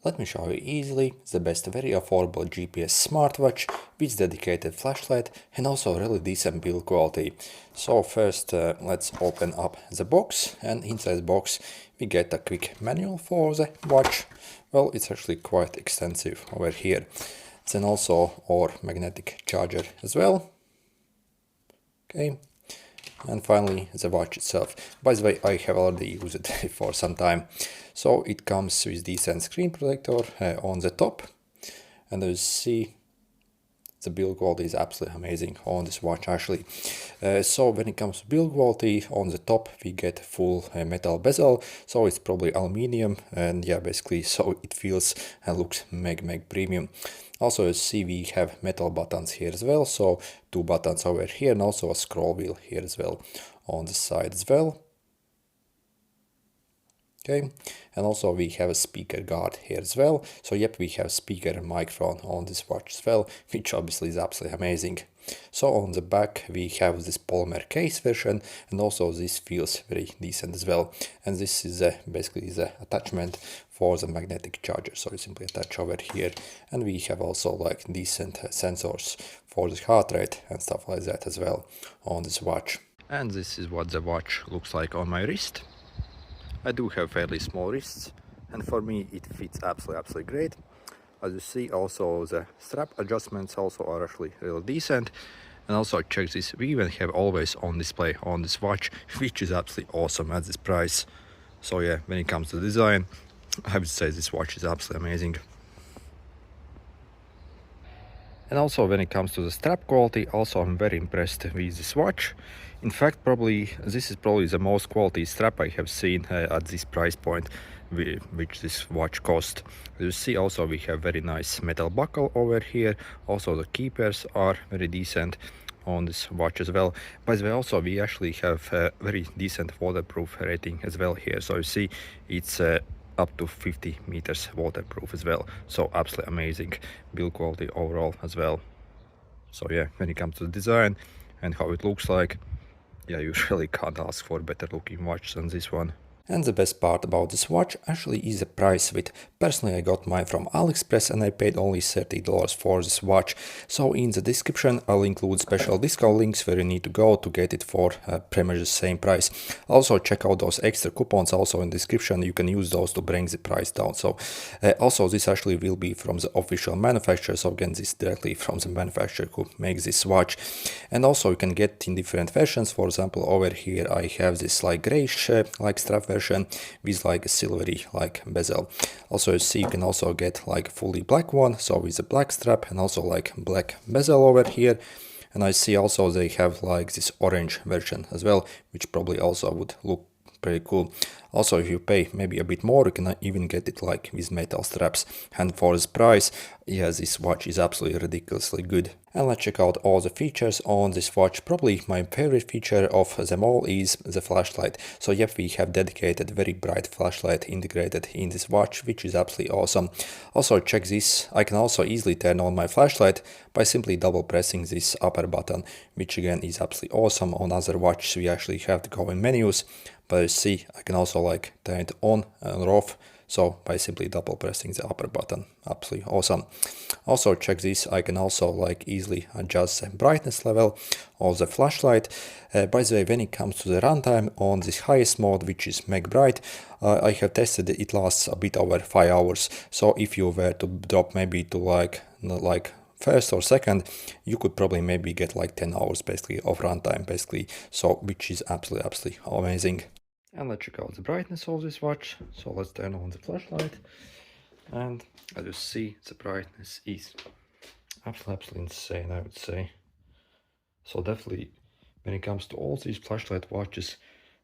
Let me show you easily the best very affordable GPS smartwatch with dedicated flashlight and also really decent build quality. So first let's open up the box, and inside the box we get a quick manual for the watch. Well, it's actually quite extensive over here. Then also our magnetic charger as well. Okay. And finally the watch itself. By the way, I have already used it for some time. So it comes with decent screen protector on the top, and as you see, the build quality is absolutely amazing on this watch actually. So when it comes to build quality, on the top we get full metal bezel, so it's probably aluminium, and yeah, basically so it feels and looks meg premium. Also, as you see, we have metal buttons here as well, so 2 buttons over here and also a scroll wheel here as well on the side as well. Okay, and also we have a speaker guard here as well. So yep, we have speaker and microphone on this watch as well, which obviously is absolutely amazing. So on the back we have this polymer case version, and also this feels very decent as well. And this is basically the attachment for the magnetic charger. So you simply attach over here, and we have also like decent sensors for the heart rate and stuff like that as well on this watch. And this is what the watch looks like on my wrist. I do have fairly small wrists, and for me it fits absolutely great. As you see, also the strap adjustments also are actually really decent. And also check this, we even have always on display on this watch, which is absolutely awesome at this price. So yeah, when it comes to design, I would say this watch is absolutely amazing. And also when it comes to the strap quality, also I'm very impressed with this watch. In fact, this is probably the most quality strap I have seen at this price point, which this watch cost. As you see, also we have very nice metal buckle over here. Also the keepers are very decent on this watch as well. By the way, also we actually have a very decent waterproof rating as well here. So you see, it's up to 50 meters waterproof as well. So absolutely amazing build quality overall as well. So yeah, when it comes to the design and how it looks like, yeah, you really can't ask for a better looking watch than this one. And the best part about this watch actually is the price of it. Personally, I got mine from AliExpress and I paid only $30 for this watch. So in the description I'll include special discount links where you need to go to get it for pretty much the same price. Also check out those extra coupons also in the description. You can use those to bring the price down. So also this actually will be from the official manufacturer. So again, this is directly from the manufacturer who makes this watch. And also you can get in different versions. For example, over here I have this like grayish like strap version with like a silvery like bezel. Also you see, you can also get like fully black one, so with a black strap and also like black bezel over here. And I see also they have like this orange version as well, which probably also would look pretty cool. Also, if you pay maybe a bit more, you can even get it like with metal straps. And for this price, yeah, this watch is absolutely ridiculously good. And let's check out all the features on this watch. Probably my favorite feature of them all is the flashlight. So yep, we have dedicated very bright flashlight integrated in this watch, which is absolutely awesome. Also check this, I can also easily turn on my flashlight by simply double pressing this upper button, which again is absolutely awesome. On other watches we actually have to go in menus, but you see, I can also like turn it on and off, so by simply double pressing the upper button. Absolutely awesome. Also check this, I can also like easily adjust the brightness level of the flashlight. By the way, when it comes to the runtime on this highest mode, which is Meg Bright, I have tested it lasts a bit over 5 hours. So if you were to drop maybe to like first or second, you could probably maybe get like 10 hours basically of runtime basically, so which is absolutely amazing. And let's check out the brightness of this watch. So let's turn on the flashlight, and as you see, the brightness is absolutely insane, I would say. So definitely when it comes to all these flashlight watches,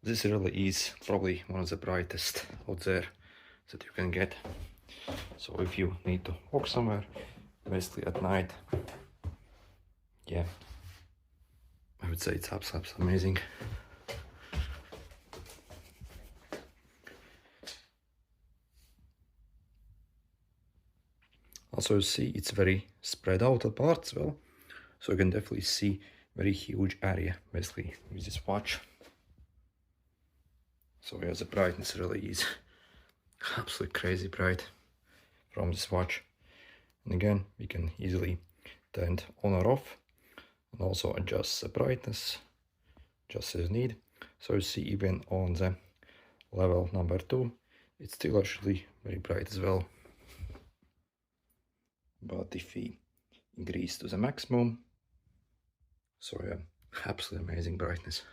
this really is probably one of the brightest out there that you can get. So if you need to walk somewhere basically at night, yeah, I would say it's absolutely amazing. Also you see, it's very spread out apart as well, so you can definitely see very huge area basically with this watch. So yeah, the brightness really is absolutely crazy bright. from this watch. And again, we can easily turn it on or off, and also adjust the brightness just as need. So you see, even on the level number 2, it's still actually very bright as well. But if we increase to the maximum, so yeah, absolutely amazing brightness.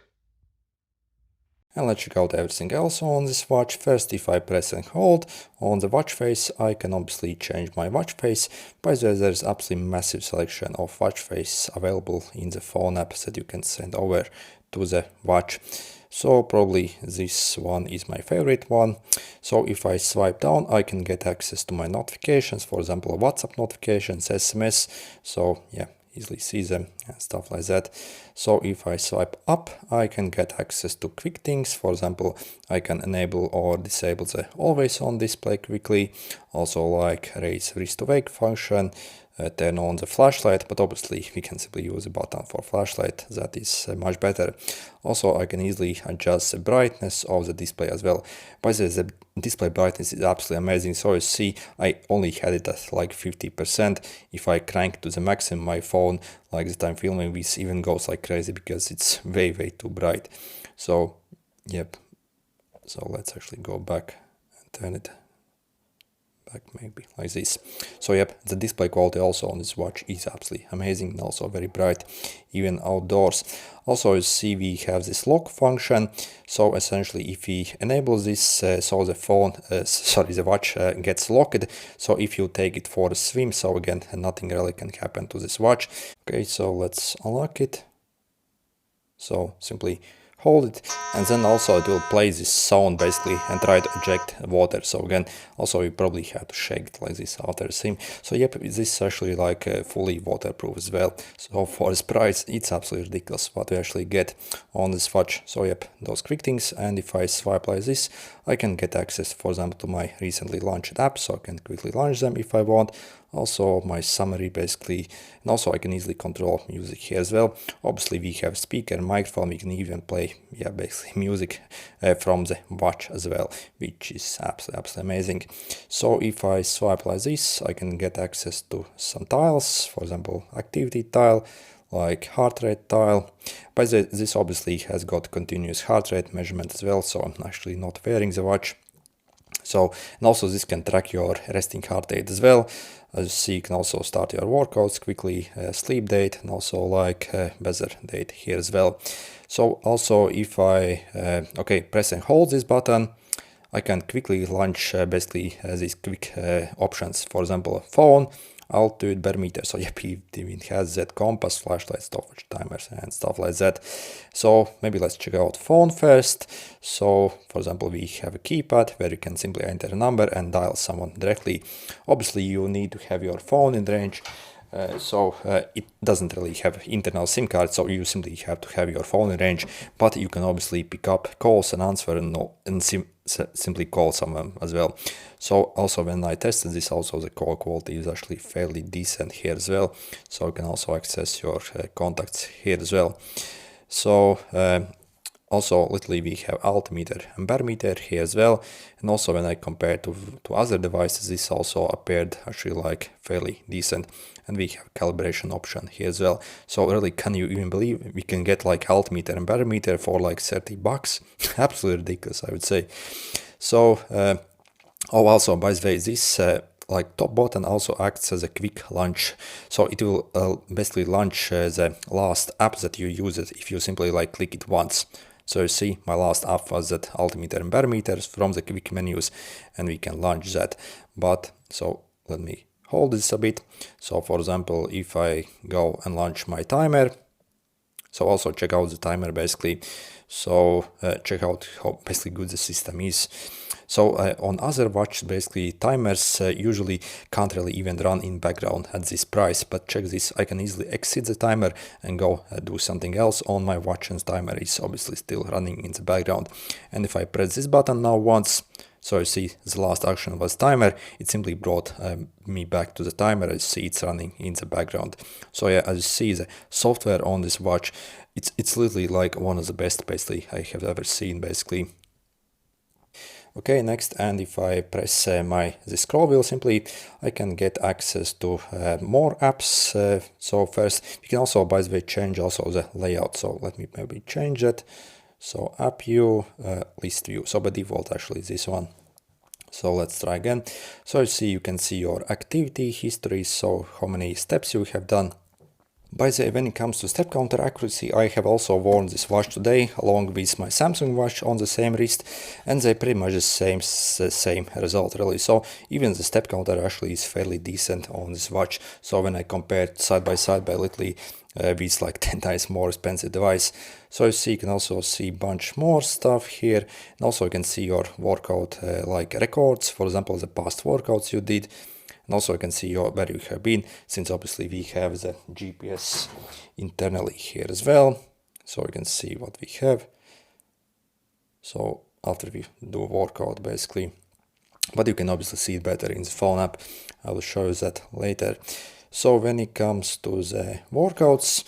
And let's check out everything else on this watch. First, if I press and hold on the watch face, I can obviously change my watch face. By the way, there's absolutely massive selection of watch face available in the phone app that you can send over to the watch. So probably this one is my favorite one. So if I swipe down, I can get access to my notifications, for example, WhatsApp notifications, SMS. So yeah, easily see them and stuff like that. So if I swipe up, I can get access to quick things. For example, I can enable or disable the always on display quickly. Also like raise wrist to wake function, turn on the flashlight, but obviously we can simply use a button for flashlight. That is much better. Also, I can easily adjust the brightness of the display as well. By the way, the display brightness is absolutely amazing. So you see, I only had it at like 50%. If I crank to the maximum, my phone, like the time filming, this even goes like crazy because it's way too bright. So yep, so let's actually go back and turn it back, maybe like this. So yep, the display quality also on this watch is absolutely amazing and also very bright, even outdoors. Also, you see, we have this lock function. So essentially, if we enable this, so the phone, the watch gets locked. So if you take it for a swim, so again, nothing really can happen to this watch. Okay, so let's unlock it. So simply hold it, and then also it will play this sound basically and try to eject water. So again, also you probably have to shake it like this after the sim. So yep, this is actually like fully waterproof as well. So for this price, it's absolutely ridiculous what we actually get on this watch. So yep, those quick things. And if I swipe like this, I can get access, for example, to my recently launched apps, so I can quickly launch them if I want. Also my summary basically, and also I can easily control music here as well. Obviously we have speaker and microphone, we can even play basically music from the watch as well, which is absolutely amazing. So if I swipe like this, I can get access to some tiles, for example activity tile, like heart rate tile. But this obviously has got continuous heart rate measurement as well, so I'm actually not wearing the watch. So, and also this can track your resting heart rate as well. As you see, you can also start your workouts quickly, sleep date, and also like weather date here as well. So also if I press and hold this button, I can quickly launch basically these quick options. For example, phone, altitude, barometer. So yep, it even has that compass, flashlight, stopwatch, timers, and stuff like that. So maybe let's check out phone first. So for example, we have a keypad where you can simply enter a number and dial someone directly. Obviously, you need to have your phone in range. It doesn't really have internal SIM card, so you simply have to have your phone in range, but you can obviously pick up calls and answer and simply call someone as well. So also when I tested this, also the call quality is actually fairly decent here as well, so you can also access your contacts here as well. So also literally we have altimeter and barometer here as well, and also when I compare to other devices, this also appeared actually like fairly decent. And we have calibration option here as well. So really, can you even believe we can get like altimeter and barometer for like $30? Absolutely ridiculous, I would say. So also by the way, this like top button also acts as a quick launch. So it will basically launch the last app that you use it if you simply like click it once. So you see, my last app was that altimeter and barometers from the quick menus, and we can launch that. But so let me hold this a bit. So for example, if I go and launch my timer, so also check out the timer basically. So check out how basically good the system is. So on other watches, basically timers usually can't really even run in background at this price, but check this, I can easily exit the timer and go do something else on my watch, and timer is obviously still running in the background. And if I press this button now once, so you see the last action was timer, it simply brought me back to the timer. As you see, it's running in the background. So yeah, as you see, the software on this watch, it's literally like one of the best basically I have ever seen basically. Okay, next, and if I press this scroll wheel, simply I can get access to more apps. So first, you can also, by the way, change also the layout. So let me maybe change it. So app view, list view. So by default, actually, this one. So let's try again. So you can see your activity history, so how many steps you have done. By the way, when it comes to step counter accuracy, I have also worn this watch today along with my Samsung watch on the same wrist, and they pretty much the same result really. So even the step counter actually is fairly decent on this watch. So when I compared side by literally with like 10 times more expensive device. So you can also see bunch more stuff here, and also you can see your workout like records, for example the past workouts you did. And also you can see where you have been, since obviously we have the GPS internally here as well. So you can see what we have. So after we do a workout basically. But you can obviously see it better in the phone app. I will show you that later. So when it comes to the workouts,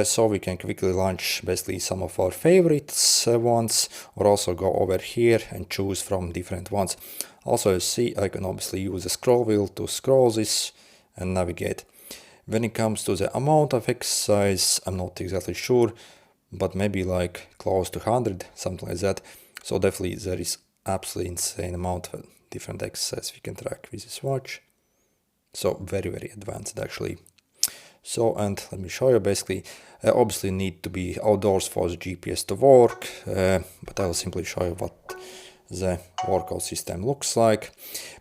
so we can quickly launch basically some of our favorites ones, or also go over here and choose from different ones. Also, you see, I can obviously use the scroll wheel to scroll this and navigate. When it comes to the amount of exercise, I'm not exactly sure, but maybe like close to 100, something like that. So definitely there is absolutely insane amount of different exercise we can track with this watch. So very, very advanced actually. So, and let me show you basically, obviously need to be outdoors for the GPS to work, but I will simply show you what the workout system looks like.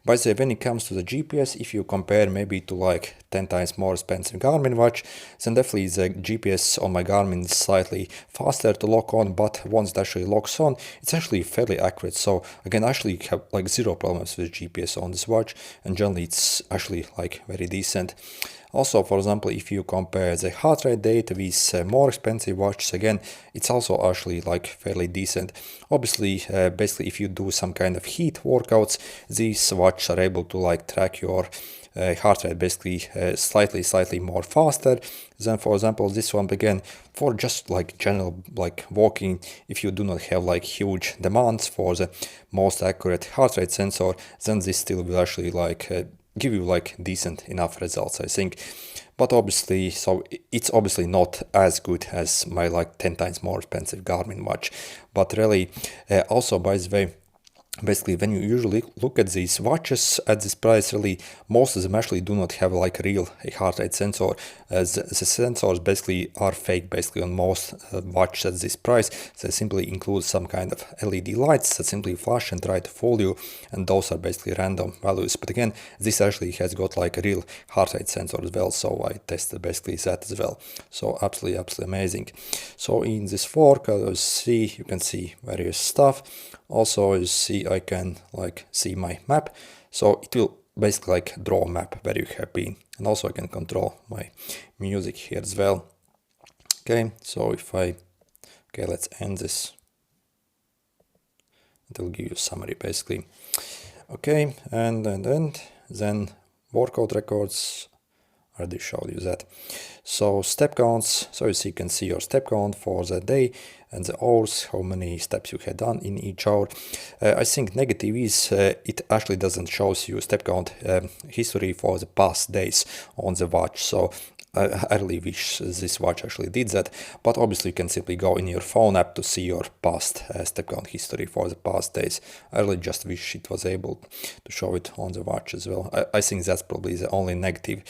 By the way, when it comes to the GPS, if you compare maybe to like 10 times more expensive Garmin watch, then definitely the GPS on my Garmin is slightly faster to lock on, but once it actually locks on, it's actually fairly accurate. So again, I actually have like zero problems with GPS on this watch, and generally it's actually like very decent. Also, for example, if you compare the heart rate data with more expensive watches, again, it's also actually like fairly decent. Obviously, basically, if you do some kind of heat workouts, these watches are able to like track your heart rate basically slightly more faster than, for example, this one. Again, for just like general like walking, if you do not have like huge demands for the most accurate heart rate sensor, then this still will actually like give you like decent enough results, I think. But obviously, so it's obviously not as good as my like 10 times more expensive Garmin watch. But really, also by the way, basically when you usually look at these watches at this price, really most of them actually do not have like a real heart rate sensor. The sensors basically are fake basically on most watches at this price. They simply include some kind of LED lights that simply flash and try to fool you, and those are basically random values. But again, this actually has got like a real heart rate sensor as well, so I tested basically that as well. So absolutely amazing. So in this fork, you can see various stuff. Also, you see I can like see my map, so it will basically like draw a map where you have been, and also I can control my music here as well. Okay, so if I let's end this. It will give you a summary basically. Okay, and then workout records. I already showed you that. So step counts, so you can see your step count for the day and the hours, how many steps you had done in each hour. I think negative is it actually doesn't show you step count history for the past days on the watch. So I really wish this watch actually did that, but obviously you can simply go in your phone app to see your past step count history for the past days. I really just wish it was able to show it on the watch as well. I think that's probably the only negative.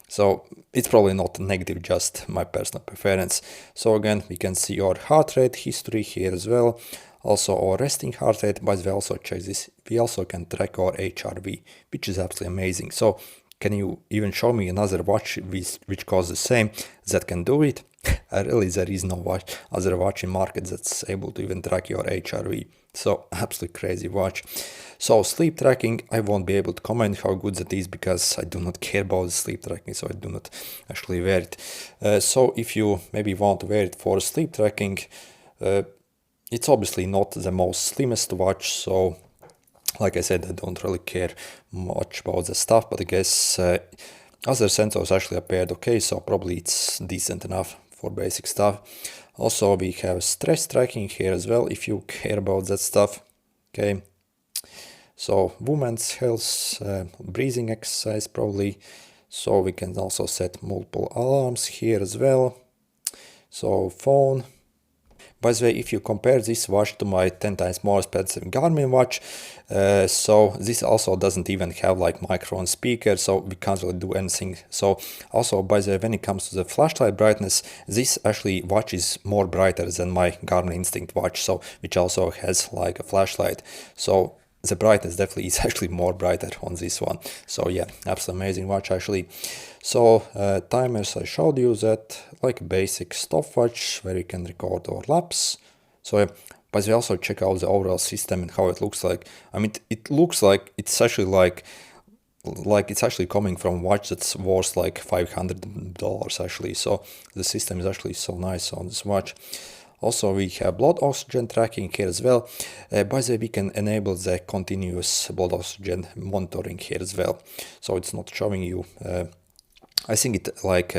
So it's probably not negative, just my personal preference. So again, we can see our heart rate history here as well. Also our resting heart rate, but we also check this. We also can track our HRV, which is absolutely amazing. So can you even show me another watch which costs the same that can do it? Really, there is no other watch in market that's able to even track your HRV. So absolutely crazy watch. So sleep tracking, I won't be able to comment how good that is because I do not care about the sleep tracking, so I do not actually wear it. So if you maybe want to wear it for sleep tracking, it's obviously not the most slimmest watch, so like I said, I don't really care much about the stuff, but I guess other sensors actually appeared okay, so probably it's decent enough for basic stuff. Also, we have stress tracking here as well, if you care about that stuff. Okay, So women's health, breathing exercise probably. So we can also set multiple alarms here as well. So phone. By the way, if you compare this watch to my 10 times more expensive Garmin watch, so this also doesn't even have like microphone speaker, so we can't really do anything. So also, by the way, when it comes to the flashlight brightness, this actually watch is more brighter than my Garmin Instinct watch, so which also has like a flashlight. So the brightness definitely is actually more brighter on this one. So yeah, absolutely amazing watch actually. So timers, I showed you that, like a basic stopwatch where you can record our laps. So but we also check out the overall system and how it looks like. I mean, it looks like it's actually like it's actually coming from a watch that's worth like $500 actually. So the system is actually so nice on this watch. Also, we have blood oxygen tracking here as well. By the way, we can enable the continuous blood oxygen monitoring here as well. So it's not showing you. I think it like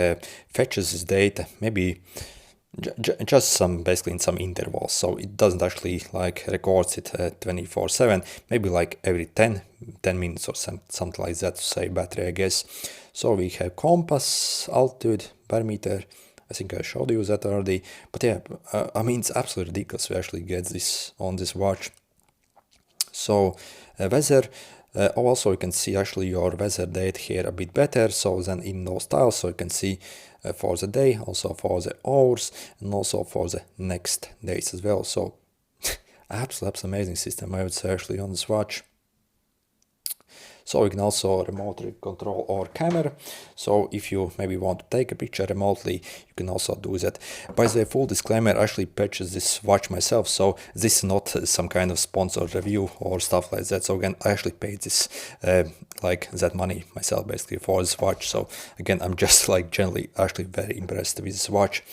fetches this data maybe just some basically in some intervals. So it doesn't actually like records it 24/7. Maybe like every 10 minutes or something like that to save battery, I guess. So we have compass, altitude, barometer. I think I showed you that already, but yeah, I mean, it's absolutely ridiculous to actually get this on this watch. So weather, also you can see actually your weather date here a bit better, so than in no style, so you can see for the day, also for the hours, and also for the next days as well. So absolutely amazing system, I would say, actually on this watch. So we can also remotely control our camera. So if you maybe want to take a picture remotely, you can also do that. By the way, full disclaimer, I actually purchased this watch myself, so this is not some kind of sponsored review or stuff like that. So again, I actually paid this like that money myself basically for this watch. So again, I'm just like generally actually very impressed with this watch.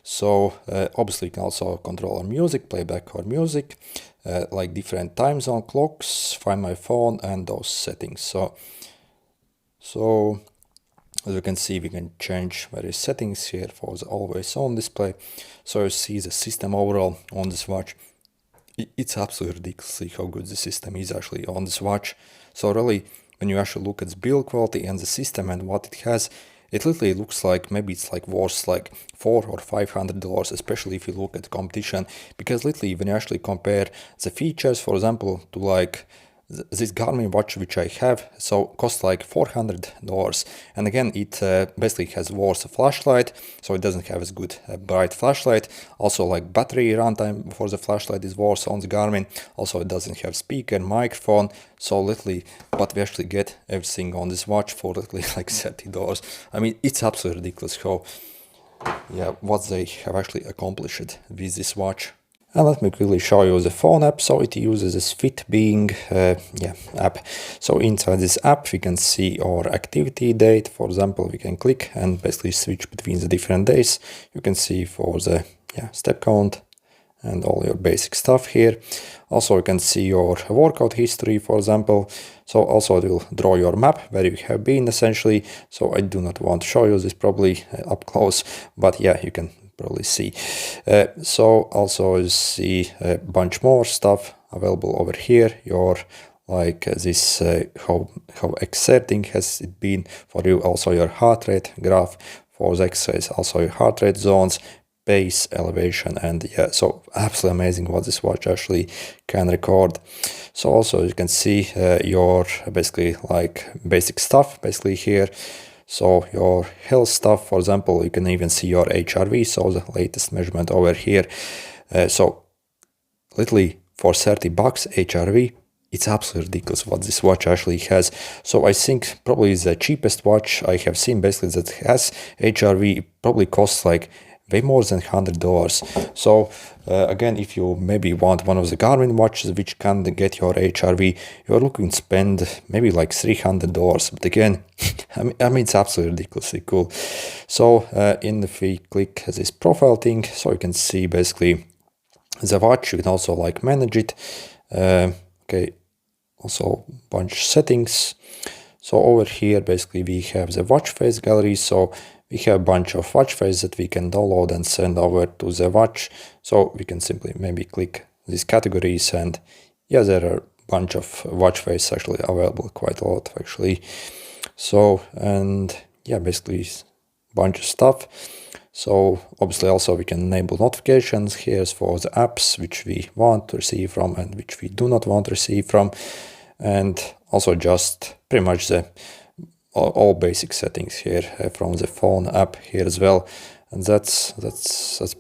So obviously you can also control our music, playback our music, like different time zone clocks, find my phone, and those settings. So as you can see, we can change various settings here for the always on display. So you see the system overall on this watch. It's absolutely ridiculously how good the system is actually on this watch. So really, when you actually look at the build quality and the system and what it has, it literally looks like maybe it's like worth like $400 or $500, especially if you look at the competition. Because literally, when you actually compare the features, for example, to like this Garmin watch which I have, so costs like $400, and again it basically has worse flashlight, so it doesn't have as good bright flashlight. Also, like battery runtime for the flashlight is worse on the Garmin. Also, it doesn't have speaker, microphone, so literally, but we actually get everything on this watch for literally like $30. I mean, it's absolutely ridiculous how what they have actually accomplished with this watch. And let me quickly show you the phone app. So it uses this Fitbing app. So inside this app we can see our activity date. For example, we can click and basically switch between the different days. You can see for the step count and all your basic stuff here. Also you can see your workout history, for example. So also it will draw your map where you have been essentially. So I do not want to show you this probably up close, but yeah, you can probably see. So also you see a bunch more stuff available over here. Your like this how exerting has it been for you. Also your heart rate graph for the exercise. Also your heart rate zones, pace, elevation, and so absolutely amazing what this watch actually can record. So also you can see your basically like basic stuff basically here. So your health stuff, for example, you can even see your HRV, so the latest measurement over here. So literally for $30 HRV, it's absolutely ridiculous what this watch actually has. So I think probably the cheapest watch I have seen basically that has HRV probably costs like way more than $100. So again, if you maybe want one of the Garmin watches which can get your HRV, you're looking to spend maybe like $300. But again, I mean it's absolutely ridiculously cool. So if we click this profile thing, so you can see basically the watch. You can also like manage it. Okay, also bunch settings. So over here basically we have the watch face gallery. So we have a bunch of watch faces that we can download and send over to the watch. So we can simply maybe click these categories, and there are a bunch of watch face actually available, quite a lot actually. So, and yeah, basically bunch of stuff. So obviously also we can enable notifications. Here's for the apps which we want to receive from and which we do not want to receive from, and also just pretty much the all basic settings here from the phone app here as well. And that's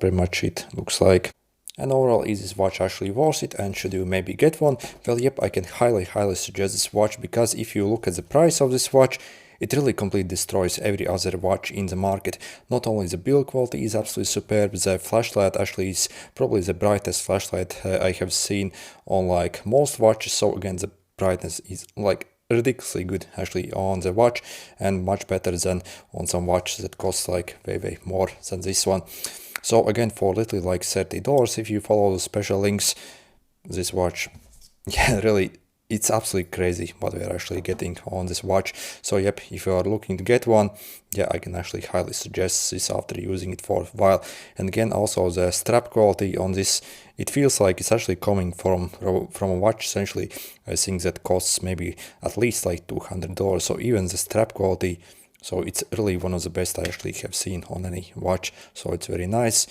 pretty much it, looks like. And overall, is this watch actually worth it, and should you maybe get one? Well, yep, I can highly suggest this watch, because if you look at the price of this watch, it really completely destroys every other watch in the market. Not only the build quality is absolutely superb, the flashlight actually is probably the brightest flashlight I have seen on like most watches. So again, the brightness is like ridiculously good actually on the watch, and much better than on some watches that cost like way more than this one. So again, for literally like $30, if you follow the special links, this watch, yeah, really, it's absolutely crazy what we're actually getting on this watch. So yep, if you are looking to get one, yeah, I can actually highly suggest this after using it for a while. And again, also the strap quality on this, it feels like it's actually coming from a watch essentially, I think that costs maybe at least like $200. So even the strap quality, so it's really one of the best I actually have seen on any watch. So it's very nice.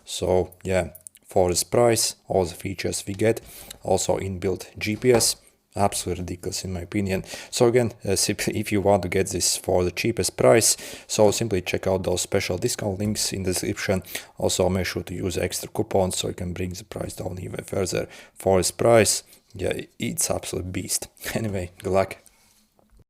So yeah, for this price, all the features we get, also inbuilt GPS, absolutely ridiculous in my opinion. So again, simply if you want to get this for the cheapest price, so simply check out those special discount links in the description. Also make sure to use extra coupons so you can bring the price down even further. For this price, yeah, it's absolute beast. Anyway, good luck.